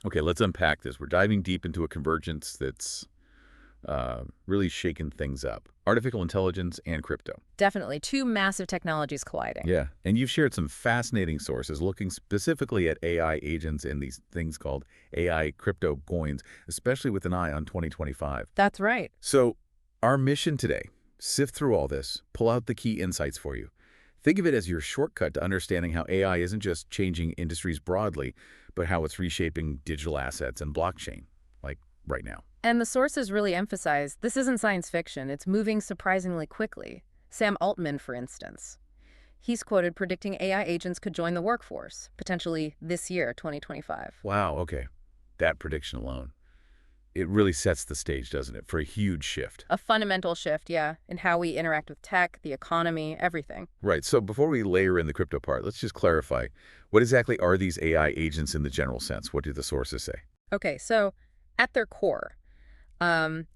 Okay, let's unpack this. We're diving deep into a convergence that's really shaken things up. Artificial intelligence and crypto. Definitely. Two massive technologies colliding. Yeah, and you've shared some fascinating sources looking specifically at AI agents and these things called AI crypto coins, especially with an eye on 2025. That's right. So our mission today, sift through all this, pull out the key insights for you. Think of it as your shortcut to understanding how AI isn't just changing industries broadly, but how it's reshaping digital assets and blockchain, like right now. And the sources really emphasize this isn't science fiction. It's moving surprisingly quickly. Sam Altman, for instance. He's quoted predicting AI agents could join the workforce, potentially this year, 2025. Wow, okay. That prediction alone. It really sets the stage, doesn't it, for a huge shift. A fundamental shift, yeah, in how we interact with tech, the economy, everything. Right, so before we layer in the crypto part, let's just clarify. What exactly are these AI agents in the general sense? What do the sources say? Okay, so at their core,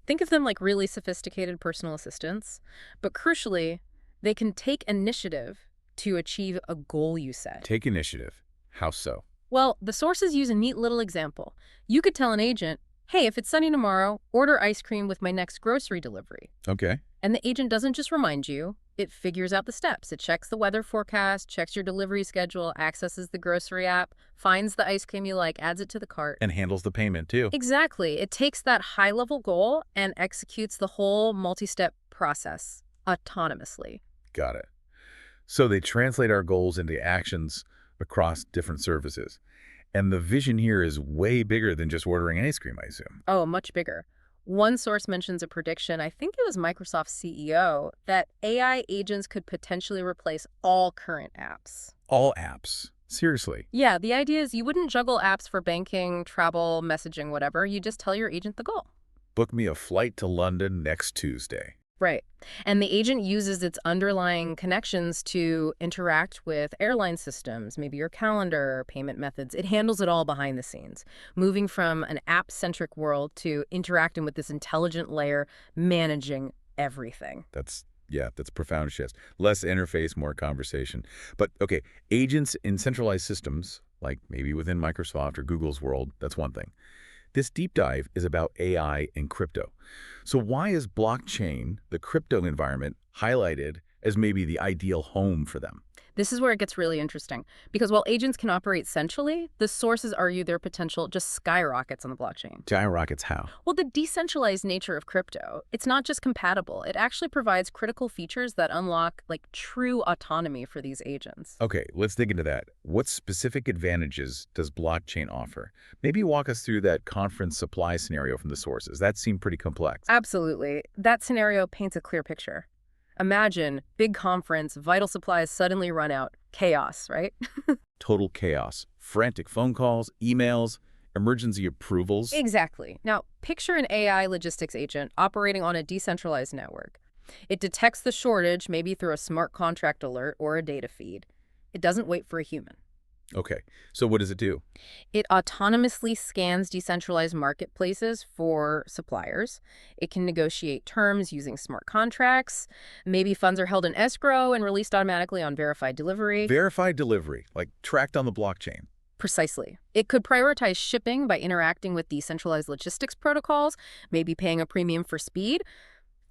think of them like really sophisticated personal assistants, but crucially, they can take initiative to achieve a goal you set. Take initiative. How so? Well, the sources use a neat little example. You could tell an agent, hey, if it's sunny tomorrow, order ice cream with my next grocery delivery. Okay. And the agent doesn't just remind you, it figures out the steps. It checks the weather forecast, checks your delivery schedule, accesses the grocery app, finds the ice cream you like, adds it to the cart. And handles the payment, too. Exactly. It takes that high-level goal and executes the whole multi-step process autonomously. Got it. So they translate our goals into actions across different services. And the vision here is way bigger than just ordering ice cream, I assume. Oh, much bigger. One source mentions a prediction, I think it was Microsoft's CEO, that AI agents could potentially replace all current apps. All apps. Seriously. Yeah, the idea is you wouldn't juggle apps for banking, travel, messaging, whatever. You just tell your agent the goal. Book me a flight to London next Tuesday. Right. And the agent uses its underlying connections to interact with airline systems, maybe your calendar, payment methods. It handles it all behind the scenes, moving from an app-centric world to interacting with this intelligent layer, managing everything. That's profound shift. Less interface, more conversation. But okay, agents in centralized systems, like maybe within Microsoft or Google's world, that's one thing. This deep dive is about AI and crypto. So why is blockchain, the crypto environment, highlighted as maybe the ideal home for them? This is where it gets really interesting, because while agents can operate centrally, the sources argue their potential just skyrockets on the blockchain. Skyrockets how? Well, the decentralized nature of crypto, it's not just compatible. It actually provides critical features that unlock, like, true autonomy for these agents. Okay, let's dig into that. What specific advantages does blockchain offer? Maybe walk us through that conference supply scenario from the sources. That seemed pretty complex. Absolutely. That scenario paints a clear picture. Imagine, big conference, vital supplies suddenly run out. Chaos, right? Total chaos. Frantic phone calls, emails, emergency approvals. Exactly. Now, picture an AI logistics agent operating on a decentralized network. It detects the shortage, maybe through a smart contract alert or a data feed. It doesn't wait for a human. Okay, so what does it do? It autonomously scans decentralized marketplaces for suppliers. It can negotiate terms using smart contracts. Maybe funds are held in escrow and released automatically on verified delivery. Verified delivery, like tracked on the blockchain. Precisely. It could prioritize shipping by interacting with decentralized logistics protocols, maybe paying a premium for speed.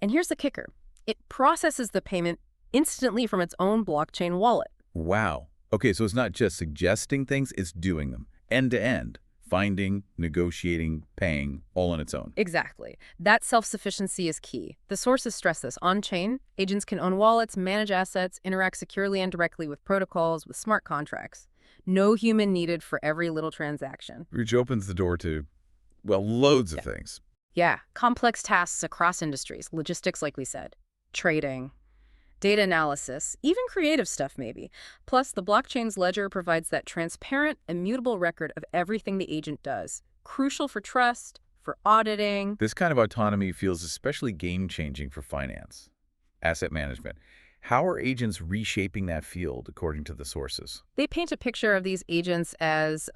And here's the kicker. It processes the payment instantly from its own blockchain wallet. Wow. Okay, so it's not just suggesting things, it's doing them. End to end. Finding, negotiating, paying, all on its own. Exactly. That self-sufficiency is key. The sources stress this. On-chain, agents can own wallets, manage assets, interact securely and directly with protocols, with smart contracts. No human needed for every little transaction. Which opens the door to, well, loads of things. Yeah, complex tasks across industries, logistics like we said, trading, data analysis, even creative stuff maybe. Plus, the blockchain's ledger provides that transparent, immutable record of everything the agent does. Crucial for trust, for auditing. This kind of autonomy feels especially game-changing for finance, asset management. How are agents reshaping that field, according to the sources? They paint a picture of these agents as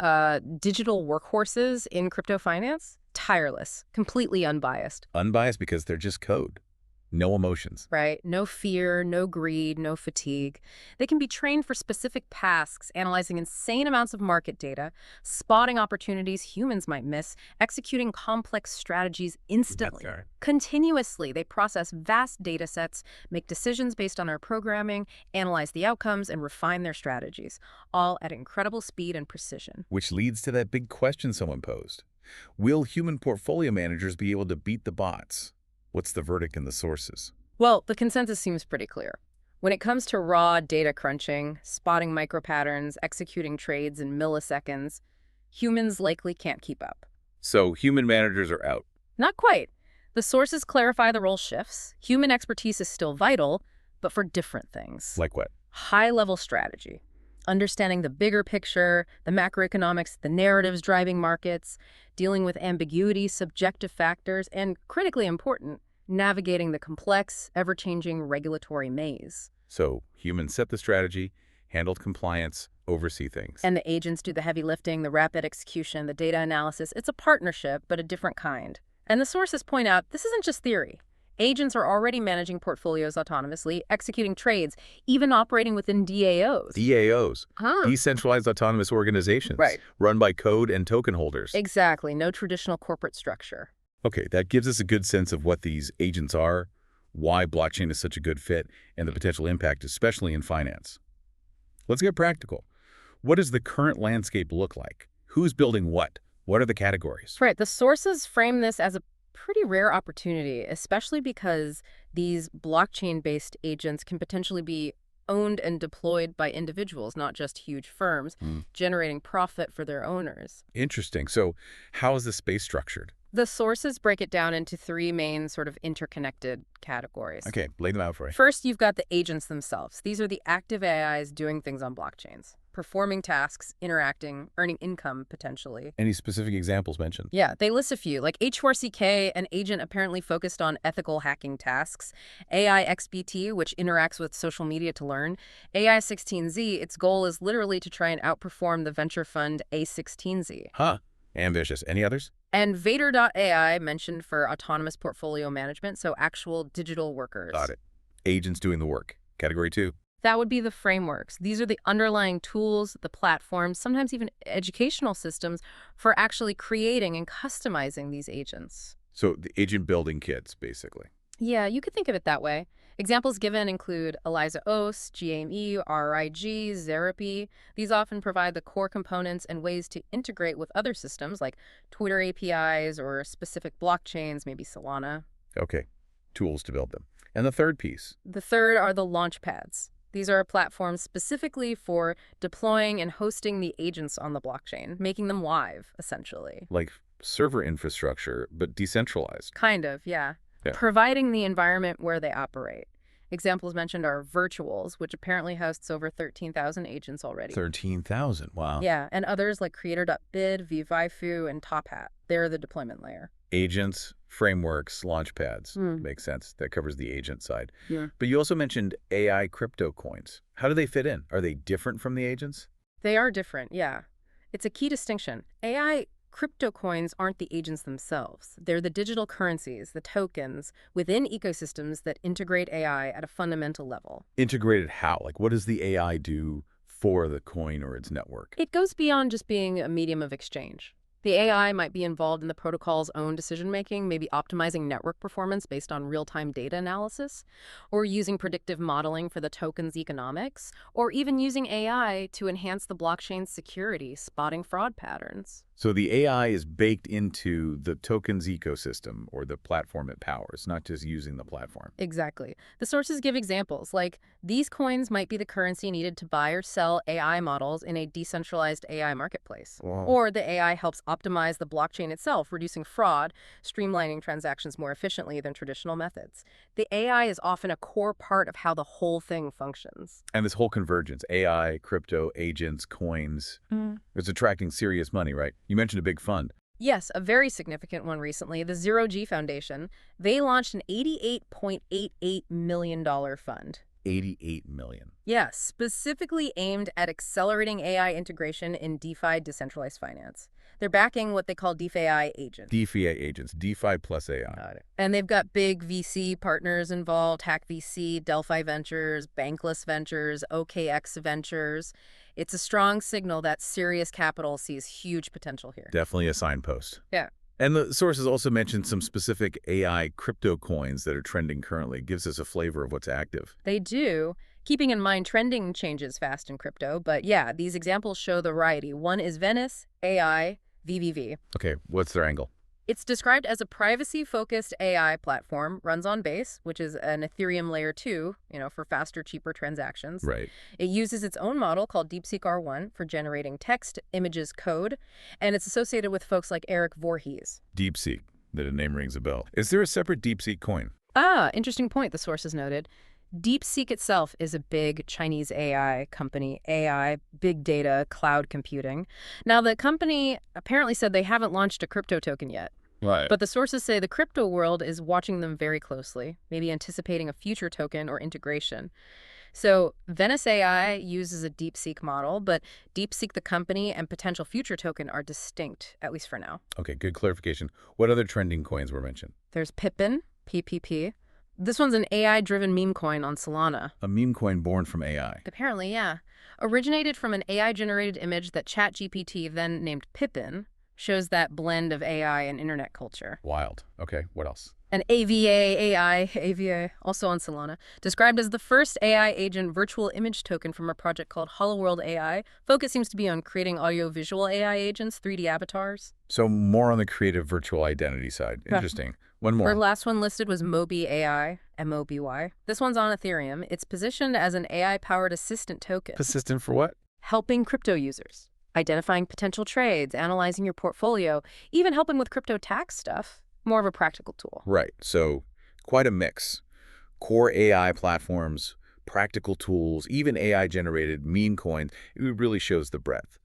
digital workhorses in crypto finance. Tireless, completely unbiased. Unbiased because they're just code. No emotions. Right? No fear, no greed, no fatigue. They can be trained for specific tasks, analyzing insane amounts of market data, spotting opportunities humans might miss, executing complex strategies instantly. Right. Continuously, they process vast data sets, make decisions based on their programming, analyze the outcomes, and refine their strategies, all at incredible speed and precision. Which leads to that big question someone posed. Will human portfolio managers be able to beat the bots? What's the verdict in the sources? Well, the consensus seems pretty clear. When it comes to raw data crunching, spotting micropatterns, executing trades in milliseconds, humans likely can't keep up. So human managers are out. Not quite. The sources clarify the role shifts. Human expertise is still vital, but for different things. Like what? High-level strategy, understanding the bigger picture, the macroeconomics, the narratives driving markets, dealing with ambiguity, subjective factors, and, critically important, navigating the complex, ever-changing regulatory maze. So humans set the strategy, handle compliance, oversee things. And the agents do the heavy lifting, the rapid execution, the data analysis. It's a partnership, but a different kind. And the sources point out this isn't just theory. Agents are already managing portfolios autonomously, executing trades, even operating within DAOs. DAOs, decentralized autonomous organizations, Right. run by code and token holders. Exactly. No traditional corporate structure. Okay, that gives us a good sense of what these agents are, why blockchain is such a good fit, and the potential impact, especially in finance. Let's get practical. What does the current landscape look like? Who's building what? What are the categories? Right. The sources frame this as a pretty rare opportunity, especially because these blockchain-based agents can potentially be owned and deployed by individuals, not just huge firms, generating profit for their owners. Interesting. So how is the space structured? The sources break it down into three main sort of interconnected categories. Okay, lay them out for you. First, you've got the agents themselves. These are the active AIs doing things on blockchains, performing tasks, interacting, earning income potentially. Any specific examples mentioned? Yeah, they list a few, like H4CK, an agent apparently focused on ethical hacking tasks, AIXBT, which interacts with social media to learn, AI16Z, its goal is literally to try and outperform the venture fund A16Z. Huh. Ambitious. Any others? And Vader.ai mentioned for autonomous portfolio management, so actual digital workers. Got it. Agents doing the work. Category 2. That would be the frameworks. These are the underlying tools, the platforms, sometimes even educational systems for actually creating and customizing these agents. So the agent building kits, basically. Yeah, you could think of it that way. Examples given include ELIZA OS, GAME, RIG, Therapy. These often provide the core components and ways to integrate with other systems like Twitter APIs or specific blockchains, maybe Solana. Okay. Tools to build them. And the third piece. The third are the launchpads. These are platforms specifically for deploying and hosting the agents on the blockchain, making them live, essentially. Like server infrastructure, but decentralized. Kind of, yeah. Yeah. Providing the environment where they operate. Examples mentioned are Virtuals, which apparently hosts over 13,000 agents already. 13,000. Wow. Yeah, and others like Creator.bid, Vivaifu, and Top Hat. They're the deployment layer. Agents, frameworks, launchpads. Makes sense. That covers the agent side. Yeah. But you also mentioned AI crypto coins. How do they fit in? Are they different from the agents? They are different, yeah. It's a key distinction. AI crypto coins aren't the agents themselves. They're the digital currencies, the tokens, within ecosystems that integrate AI at a fundamental level. Integrated how? Like, what does the AI do for the coin or its network? It goes beyond just being a medium of exchange. The AI might be involved in the protocol's own decision-making, maybe optimizing network performance based on real-time data analysis, or using predictive modeling for the token's economics, or even using AI to enhance the blockchain's security, spotting fraud patterns. So the AI is baked into the token's ecosystem or the platform it powers, not just using the platform. Exactly. The sources give examples, like these coins might be the currency needed to buy or sell AI models in a decentralized AI marketplace. Wow. Or the AI helps optimize the blockchain itself, reducing fraud, streamlining transactions more efficiently than traditional methods. The AI is often a core part of how the whole thing functions. And this whole convergence, AI, crypto, agents, coins, it's attracting serious money, right? You mentioned a big fund. Yes, a very significant one recently, the Zero G Foundation. They launched an $88.88 million fund. $88 million. Yeah, specifically aimed at accelerating AI integration in DeFi decentralized finance. They're backing what they call DeFi agents. DeFi agents, DeFi plus AI. Got it. And they've got big VC partners involved, Hack VC, Delphi Ventures, Bankless Ventures, OKX Ventures. It's a strong signal that serious capital sees huge potential here. Definitely a signpost. Yeah. And the sources also mentioned some specific AI crypto coins that are trending currently. It gives us a flavor of what's active. They do, keeping in mind trending changes fast in crypto. But yeah, these examples show the variety. One is Venice AI VVV. Okay, what's their angle? It's described as a privacy-focused AI platform, runs on Base, which is an Ethereum layer 2, for faster, cheaper transactions. Right. It uses its own model called DeepSeek R1 for generating text, images, code, and it's associated with folks like Eric Voorhees. DeepSeek. That name rings a bell. Is there a separate DeepSeek coin? Interesting point, the sources noted. DeepSeek itself is a big Chinese AI company, AI, big data, cloud computing. Now, the company apparently said they haven't launched a crypto token yet. Right. But the sources say the crypto world is watching them very closely, maybe anticipating a future token or integration. So Venice AI uses a DeepSeek model, but DeepSeek, the company, and potential future token are distinct, at least for now. Okay, good clarification. What other trending coins were mentioned? There's Pippin, PPP. This one's an AI-driven meme coin on Solana. A meme coin born from AI. Apparently, yeah. Originated from an AI-generated image that ChatGPT then named Pippin, shows that blend of AI and internet culture. Wild. Okay, what else? An AVA, also on Solana, described as the first AI agent virtual image token from a project called Hollow World AI. Focus seems to be on creating audio-visual AI agents, 3D avatars. So more on the creative virtual identity side. Interesting. One more. Our last one listed was Moby AI, M-O-B-Y. This one's on Ethereum. It's positioned as an AI-powered assistant token. Persistent for what? Helping crypto users. Identifying potential trades, analyzing your portfolio, even helping with crypto tax stuff. More of a practical tool. Right. So quite a mix. Core AI platforms, practical tools, even AI-generated meme coins. It really shows the breadth.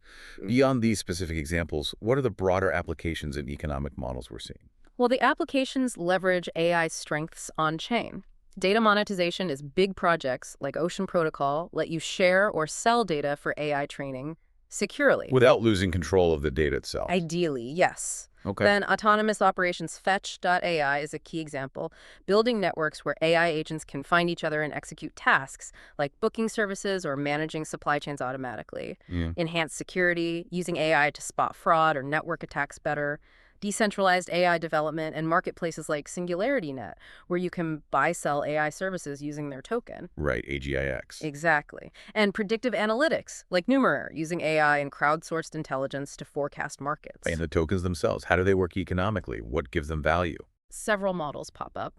Beyond these specific examples, what are the broader applications and economic models we're seeing? Well, the applications leverage AI strengths on-chain. Data monetization is big projects like Ocean Protocol let you share or sell data for AI training securely. Without losing control of the data itself. Ideally, yes. Okay. Then autonomous operations Fetch.ai is a key example, building networks where AI agents can find each other and execute tasks like booking services or managing supply chains automatically. Enhanced security, using AI to spot fraud or network attacks better. Decentralized AI development and marketplaces like SingularityNet, where you can buy-sell AI services using their token. Right, AGIX. Exactly. And predictive analytics, like Numeraire, using AI and crowdsourced intelligence to forecast markets. And the tokens themselves, how do they work economically? What gives them value? Several models pop up.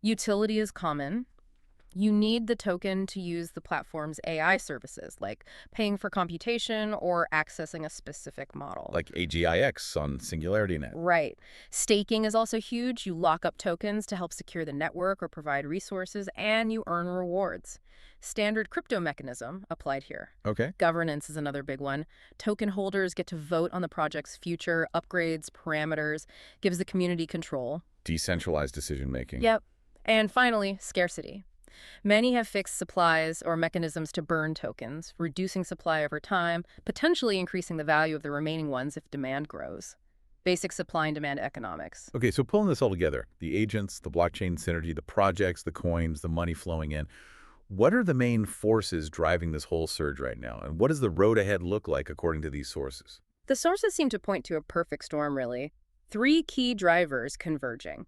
Utility is common. You need the token to use the platform's AI services, like paying for computation or accessing a specific model. Like AGIX on SingularityNet. Right. Staking is also huge. You lock up tokens to help secure the network or provide resources, and you earn rewards. Standard crypto mechanism applied here. Okay. Governance is another big one. Token holders get to vote on the project's future, upgrades, parameters, gives the community control. Decentralized decision-making. Yep. And finally, scarcity. Many have fixed supplies or mechanisms to burn tokens, reducing supply over time, potentially increasing the value of the remaining ones if demand grows. Basic supply and demand economics. Okay, so pulling this all together, the agents, the blockchain synergy, the projects, the coins, the money flowing in, what are the main forces driving this whole surge right now? And what does the road ahead look like according to these sources? The sources seem to point to a perfect storm, really. 3 key drivers converging.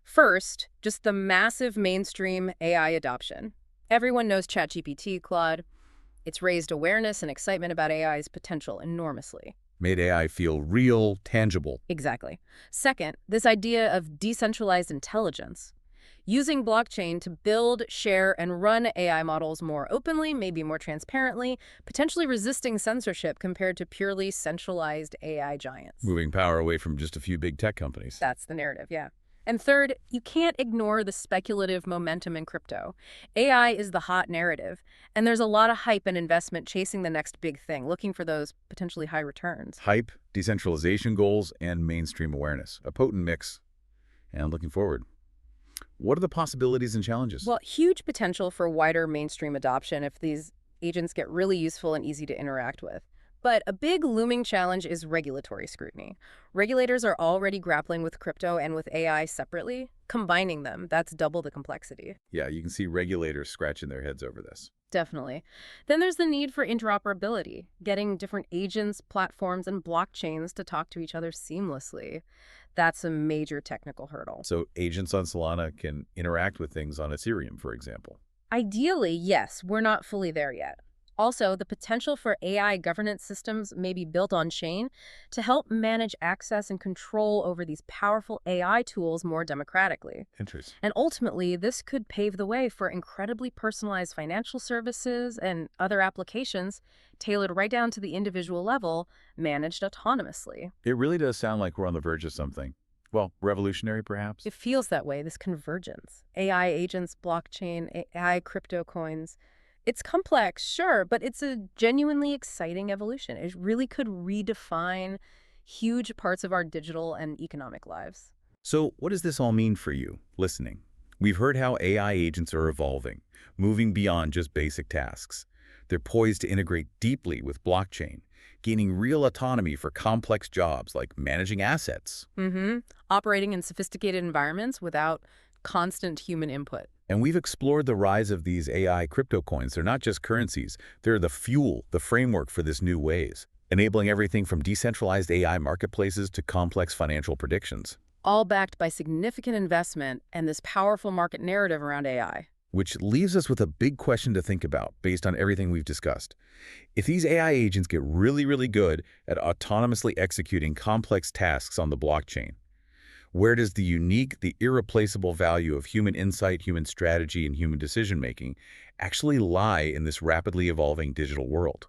First, just the massive mainstream AI adoption. Everyone knows ChatGPT, Claude. It's raised awareness and excitement about AI's potential enormously. Made AI feel real, tangible. Exactly. Second, this idea of decentralized intelligence. Using blockchain to build, share, and run AI models more openly, maybe more transparently, potentially resisting censorship compared to purely centralized AI giants. Moving power away from just a few big tech companies. That's the narrative, yeah. And third, you can't ignore the speculative momentum in crypto. AI is the hot narrative, and there's a lot of hype and investment chasing the next big thing, looking for those potentially high returns. Hype, decentralization goals, and mainstream awareness. A potent mix. And looking forward. What are the possibilities and challenges? Well, huge potential for wider mainstream adoption if these agents get really useful and easy to interact with. But a big looming challenge is regulatory scrutiny. Regulators are already grappling with crypto and with AI separately. Combining them, that's double the complexity. Yeah, you can see regulators scratching their heads over this. Definitely. Then there's the need for interoperability, getting different agents, platforms, and blockchains to talk to each other seamlessly. That's a major technical hurdle. So agents on Solana can interact with things on Ethereum, for example. Ideally, yes, we're not fully there yet. Also, the potential for AI governance systems may be built on chain to help manage access and control over these powerful AI tools more democratically. Interesting. And ultimately, this could pave the way for incredibly personalized financial services and other applications tailored right down to the individual level, managed autonomously. It really does sound like we're on the verge of something. Well, revolutionary, perhaps? It feels that way, this convergence. AI agents, blockchain, AI crypto coins. It's complex, sure, but it's a genuinely exciting evolution. It really could redefine huge parts of our digital and economic lives. So what does this all mean for you, listening? We've heard how AI agents are evolving, moving beyond just basic tasks. They're poised to integrate deeply with blockchain, gaining real autonomy for complex jobs like managing assets. Operating in sophisticated environments without constant human input. And we've explored the rise of these AI crypto coins. They're not just currencies. They're the fuel, the framework for this new ways, enabling everything from decentralized AI marketplaces to complex financial predictions. All backed by significant investment and this powerful market narrative around AI. Which leaves us with a big question to think about based on everything we've discussed. If these AI agents get really, really good at autonomously executing complex tasks on the blockchain, where does the unique, the irreplaceable value of human insight, human strategy, and human decision-making actually lie in this rapidly evolving digital world?